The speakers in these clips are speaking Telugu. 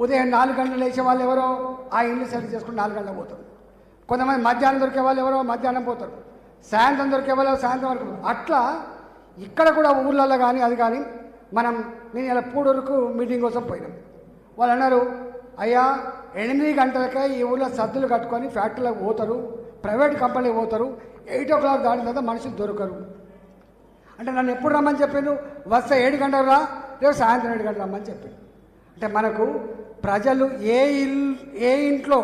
ఉదయం 4 గంటలు లేచే వాళ్ళు ఎవరో ఆ ఇల్లు సెలెక్ట్ చేసుకుని 4 గంటలకు పోతారు. కొంతమంది మధ్యాహ్నం దొరికే వాళ్ళు ఎవరో మధ్యాహ్నం పోతారు, సాయంత్రం దొరికే వాళ్ళు సాయంత్రం వరకు. అట్లా ఇక్కడ కూడా ఊళ్ళల్లో కానీ అది కానీ నేను ఇలా పూడూరుకు మీటింగ్ కోసం పోయినాం. వాళ్ళు అన్నారు, అయ్యా 8 గంటలకే ఈ ఊళ్ళో సద్దులు కట్టుకొని ఫ్యాక్టరీలకు పోతారు, ప్రైవేట్ కంపెనీకి పోతారు, 8 o'clock దాటిన తర్వాత మనుషులు దొరకరు. అంటే నన్ను ఎప్పుడు రమ్మని చెప్పాను? వస్తే 7 గంటలకు రా, రేపు సాయంత్రం 7 గంటలు రమ్మని చెప్పాను. అంటే మనకు ప్రజలు ఏ ఇంట్లో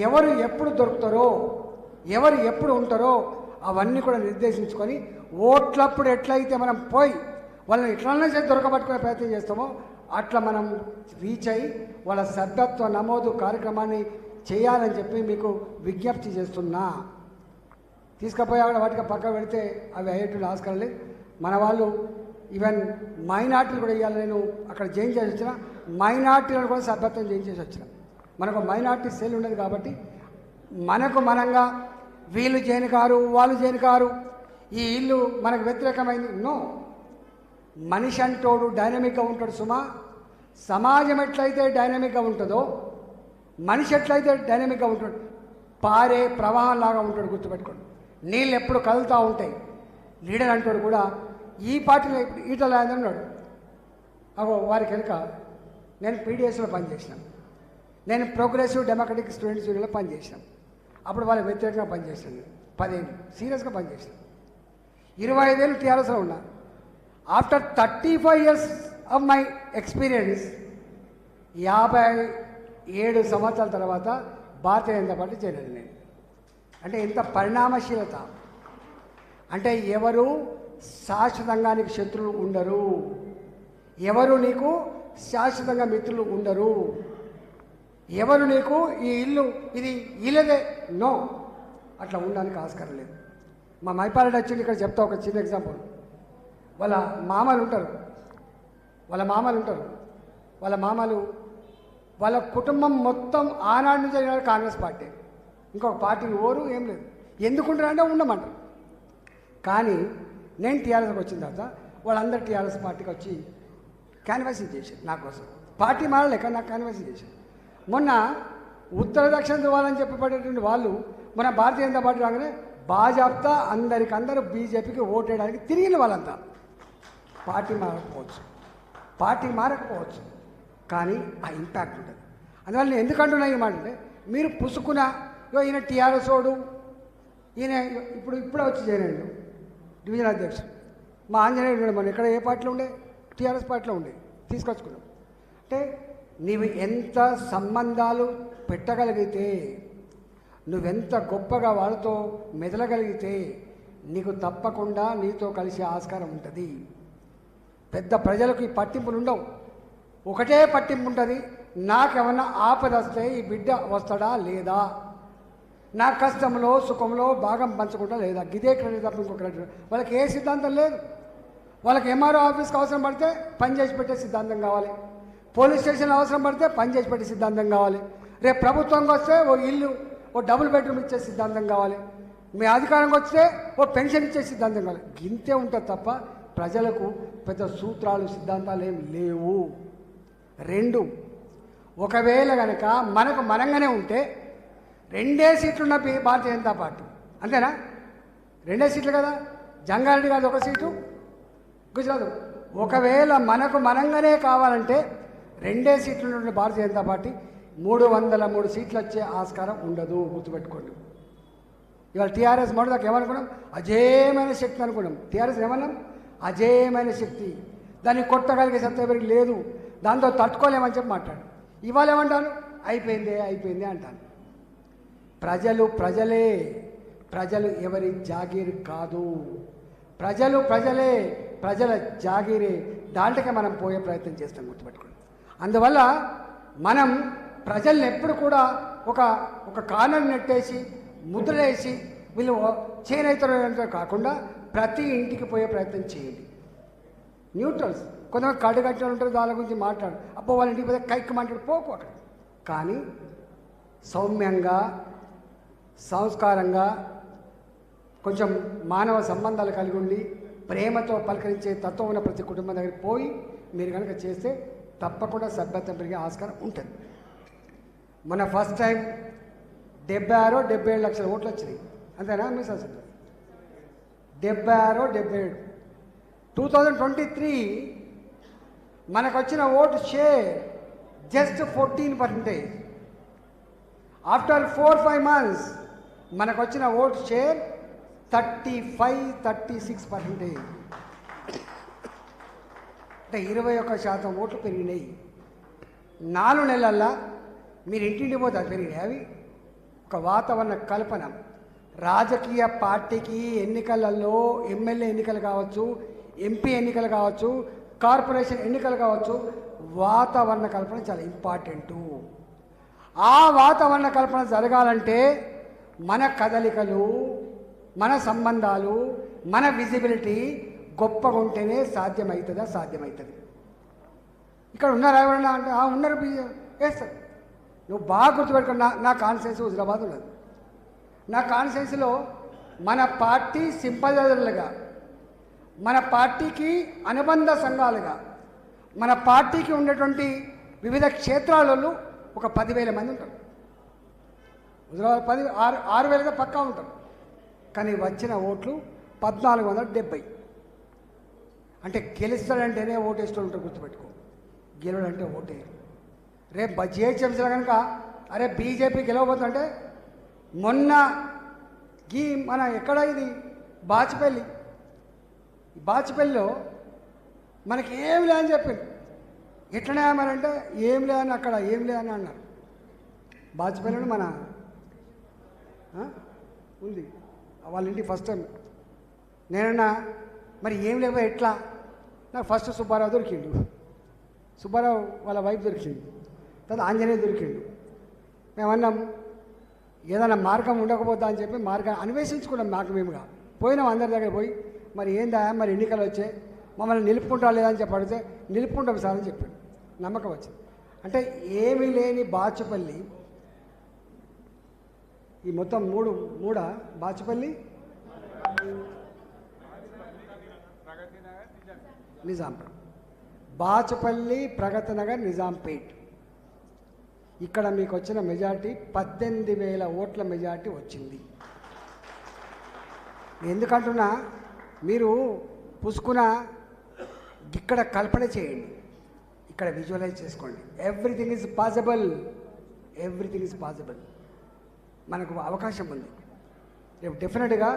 ఎవరు ఎప్పుడు దొరుకుతారో, ఎవరు ఎప్పుడు ఉంటారో అవన్నీ కూడా నిర్దేశించుకొని ఓట్లప్పుడు ఎట్లయితే మనం పోయి వాళ్ళని ఎట్లన్నా చేసి దొరకబట్టుకునే ప్రయత్నం చేస్తామో అట్లా మనం రీచ్ అయ్యి వాళ్ళ సభ్యత్వ నమోదు కార్యక్రమాన్ని చేయాలని చెప్పి మీకు విజ్ఞప్తి చేస్తున్నా. తీసుకుపోయి అక్కడ వాటికి పక్క పెడితే అవి అయ్యేటువంటి ఆస్కారం లేదు. మన వాళ్ళు ఈవెన్ మైనార్టీలు కూడా ఇవ్వాలి. నేను అక్కడ జాయిన్ చేసి వచ్చిన మైనార్టీలను కూడా సభ్యత్వం జాయిన్ చేసి వచ్చిన. మనకు మైనార్టీ సెల్ ఉన్నది కాబట్టి మనకు మనంగా వీళ్ళు చేయని కారు, వాళ్ళు చేయని కారు, ఈ ఇల్లు మనకు వ్యతిరేకమైంది. నో, మనిషి అంటోడు డైనమిక్గా ఉంటాడు సుమా. సమాజం ఎట్లయితే డైనమిక్గా ఉంటుందో మనిషి ఎట్లయితే డైనమిక్గా ఉంటాడు, పారే ప్రవాహంలాగా ఉంటాడు. గుర్తుపెట్టుకోండి, నీళ్ళు ఎప్పుడు కదులుతూ ఉంటాయి. లీడర్ అంటాడు కూడా ఈ పార్టీలో ఈటల రాజేందర్ ఉన్నాడు. వారికి కనుక నేను పీడిఎస్లో పనిచేసినాను, నేను ప్రోగ్రెసివ్ డెమోక్రటిక్ స్టూడెంట్స్ యూనియన్లో పనిచేసినాను. అప్పుడు వాళ్ళకి వ్యతిరేకంగా పనిచేసాను. 10 ఏళ్ళు సీరియస్గా పనిచేసాను. 25 ఏళ్ళు టీఆర్ఎస్లో ఉన్నా. After 35 years of my experience 57 సంవత్సరాల తర్వాత భారతీయ జనతా పార్టీ చేరాను నేను. అంటే ఎంత పరిణామశీలత! అంటే ఎవరు శాశ్వతంగా నీకు శత్రువులు ఉండరు, ఎవరు నీకు శాశ్వతంగా మిత్రులు ఉండరు, ఎవరు నీకు ఈ ఇల్లు ఇది ఇల్లదే, నో, అట్లా ఉండడానికి ఆస్కారం లేదు. మా మైపారెడ్డి వచ్చింది ఇక్కడ చెప్తా ఒక చిన్న ఎగ్జాంపుల్. వాళ్ళ మామలు ఉంటారు, వాళ్ళ కుటుంబం మొత్తం ఆనాడు నుంచి అయినా కాంగ్రెస్ పార్టీ, ఇంకొక పార్టీ ఓరు ఏం లేదు. ఎందుకుంటారంటే ఉండమంటారు. కానీ నేను టీఆర్ఎస్కి వచ్చిన తర్వాత వాళ్ళందరూ టీఆర్ఎస్ పార్టీకి వచ్చి క్యాన్వాసింగ్ చేశారు నా కోసం. పార్టీ మారలేక నాకు క్యాన్వాసింగ్ చేశారు. మొన్న ఉత్తర దక్షిణ ధృవాలని చెప్పబడేటువంటి వాళ్ళు మన భారతీయ జనతా పార్టీ రాగానే బాజాప్తా అందరికందరూ బీజేపీకి ఓటేయడానికి తిరిగిన వాళ్ళంతా. పార్టీ మారకపోవచ్చు కానీ ఆ ఇంపాక్ట్ ఉంటుంది. అందువల్ల నేను ఎందుకంటున్నా ఈ మాట అంటే, మీరు పుసుకున్న ఈయన టీఆర్ఎస్ ఓడు, ఈయన ఇప్పుడే వచ్చి చేరండు డివిజన్ అధ్యక్షుడు. మా ఆంజనేయుడు మనం ఇక్కడ ఏ పార్టీలో ఉండే? టీఆర్ఎస్ పార్టీలో ఉండే, తీసుకొచ్చుకున్నాం. అంటే నీవు ఎంత సంబంధాలు పెట్టగలిగితే, నువ్వెంత గొప్పగా వాళ్ళతో మెదలగలిగితే నీకు తప్పకుండా నీతో కలిసే ఆస్కారం ఉంటుంది. పెద్ద ప్రజలకు ఈ పట్టింపులు ఉండవు, ఒకటే పట్టింపు ఉంటుంది. నాకేమన్నా ఆపద వస్తే ఈ బిడ్డ వస్తాడా లేదా, నా కష్టంలో సుఖంలో భాగం పంచకుండా లేదా, గిదే క్రెడిట్ తప్ప ఇంకో క్రెడిట్. వాళ్ళకి ఏ సిద్ధాంతం లేదు. వాళ్ళకి ఎంఆర్ఓ ఆఫీస్కి అవసరం పడితే పని చేసి పెట్టే సిద్ధాంతం కావాలి, పోలీస్ స్టేషన్ అవసరం పడితే పని చేసి పెట్టే సిద్ధాంతం కావాలి, రేపు ప్రభుత్వంకి వస్తే ఓ ఇల్లు ఓ డబుల్ బెడ్రూమ్ ఇచ్చే సిద్ధాంతం కావాలి, మీ అధికారంకి వస్తే ఓ పెన్షన్ ఇచ్చే సిద్ధాంతం కావాలి. గింతే ఉంటుంది తప్ప ప్రజలకు పెద్ద సూత్రాలు సిద్ధాంతాలు ఏం లేవు. 2, ఒకవేళ కనుక మనకు మనంగానే ఉంటే 2 సీట్లున్న భారతీయ జనతా పార్టీ, అంతేనా? 2 సీట్లు కదా, జంగారెడ్డి గారు 1 సీటు, గుజరాత్. ఒకవేళ మనకు మనంగానే కావాలంటే 2 సీట్లున్న భారతీయ జనతా పార్టీ 303 సీట్లు వచ్చే ఆస్కారం ఉండదు. గుర్తుపెట్టుకోండి. ఇవాళ టీఆర్ఎస్ మొదటిదాకా ఏమనుకున్నాం? అజేయమైన శక్తి అనుకున్నాం. టీఆర్ఎస్ ఏమన్నాం? అజేయమైన శక్తి, దాన్ని కొట్టగలిగే సత్తా ఎవరికి లేదు, దాంతో తట్టుకోలేమని చెప్పి మాట్లాడు. ఇవాళ ఏమంటాను? అయిపోయింది అంటాను. ప్రజలు ఎవరి జాగీర్ కాదు, ప్రజలే ప్రజల జాగీరే. దాంట్లోకే మనం పోయే ప్రయత్నం చేస్తాం. గుర్తుపెట్టుకోండి. అందువల్ల మనం ప్రజల్ని ఎప్పుడు కూడా ఒక కార్నర్ నెట్టేసి ముద్రలేసి వీళ్ళు చేనేతలు కాకుండా ప్రతి ఇంటికి పోయే ప్రయత్నం చేయండి. న్యూట్రల్స్ కొంతమంది కడుగట్టిన ఉంటారు, దాని గురించి మాట్లాడు, అబ్బో వాళ్ళ ఇంటికి పోతే కైక్ మాట్లాడు, పోకు అక్కడ. కానీ సౌమ్యంగా, సంస్కారంగా, కొంచెం మానవ సంబంధాలు కలిగి ఉండి ప్రేమతో పలకరించే తత్వం ఉన్న ప్రతి కుటుంబం దగ్గరికి పోయి మీరు కనుక చేస్తే తప్పకుండా సభ్యత్వం పెరిగే ఆస్కారం ఉంటుంది. మన ఫస్ట్ టైం 76-77 లక్షల ఓట్లు వచ్చినాయి, అంతేనా మిస్ అసలు? 76-77. 2023 మనకు వచ్చిన vote share just 14%. After 4-5 months మనకు వచ్చిన ఓటు షేర్ 35-36%. అంటే 21% ఓట్లు పెరిగినాయి. 4 నెలల్లో మీరు ఇంటింటి పోతే అది పెరిగినాయి. అవి ఒక వాతావరణ కల్పన. రాజకీయ పార్టీకి ఎన్నికలలో ఎమ్మెల్యే ఎన్నికలు కావచ్చు, ఎంపీ ఎన్నికలు కావచ్చు, కార్పొరేషన్ ఎన్నికలు కావచ్చు, వాతావరణ కల్పన చాలా ఇంపార్టెంటు. ఆ వాతావరణ కల్పన జరగాలంటే మన కదలికలు, మన సంబంధాలు, మన విజిబిలిటీ గొప్పగా ఉంటేనే సాధ్యమవుతుంది. ఇక్కడ ఉన్నారా ఎవరన్నా అంటే ఉన్నారు వేస్తారు. నువ్వు బాగా గుర్తుపెట్టుకున్నా, నా కాన్స్టిట్యున్సీ హుజరాబాద్ ఉన్నది. నా కాన్స్టిట్యున్సీలో మన పార్టీ సింపదైజర్లుగా, మన పార్టీకి అనుబంధ సంఘాలుగా, మన పార్టీకి ఉన్నటువంటి వివిధ క్షేత్రాలలో ఒక 10,000 మంది ఉంటారు. హుజరాబాద్ 6,000గా పక్కా ఉంటారు. కానీ వచ్చిన ఓట్లు 1,470. అంటే గెలుస్తాడంటేనే ఓటేస్తూ ఉంటారు. గుర్తుపెట్టుకో, గెలవడంటే ఓటేయరు. రేపు జిహెచ్ఎంసీలో కనుక అరే బీజేపీ గెలవబోతుందంటే, మొన్న మన ఎక్కడ ఇది బాచిపల్లిలో మనకి ఏం లేదని చెప్పింది. ఎట్లనే అంటే ఏం లేదని, అక్కడ ఏం లేదని అన్నారు. బాచిపల్లిలో మన ఉంది వాళ్ళ ఇంటికి ఫస్ట్ టైం నేనన్నా మరి ఏం లేకపోతే ఎట్లా? నాకు ఫస్ట్ సుబ్బారావు దొరికిండు, సుబ్బారావు వాళ్ళ వైఫ్ దొరికింది, తర్వాత ఆంజనేయ దొరికిండు. మేమన్నాం ఏదైనా మార్గం ఉండకపోతా అని చెప్పి మార్గం అన్వేషించుకున్నాం. మేముగా పోయినాం అందరి దగ్గర పోయి, మరి ఏందా మరి ఎన్నికలు వచ్చాయి మమ్మల్ని నిలుపుకుంటా లేదని చెప్పి అడిగితే నిలుపుకుంటాం సార్ అని చెప్పాడు. నమ్మకం వచ్చింది. అంటే ఏమీ లేని బాచుపల్లి, ఈ మొత్తం మూడా బాచుపల్లి, నిజాంపేట్, బాచుపల్లి, ప్రగతి నగర్, నిజాంపేట్. ఇక్కడ మీకు వచ్చిన మెజార్టీ 18,000 ఓట్ల మెజార్టీ వచ్చింది. ఎందుకంటున్నా, మీరు పుసుకున ఇక్కడ కల్పన చేయండి, ఇక్కడ విజువలైజ్ చేసుకోండి. Everything is possible. మనకు అవకాశం ఉంది. రేపు డెఫినెట్గా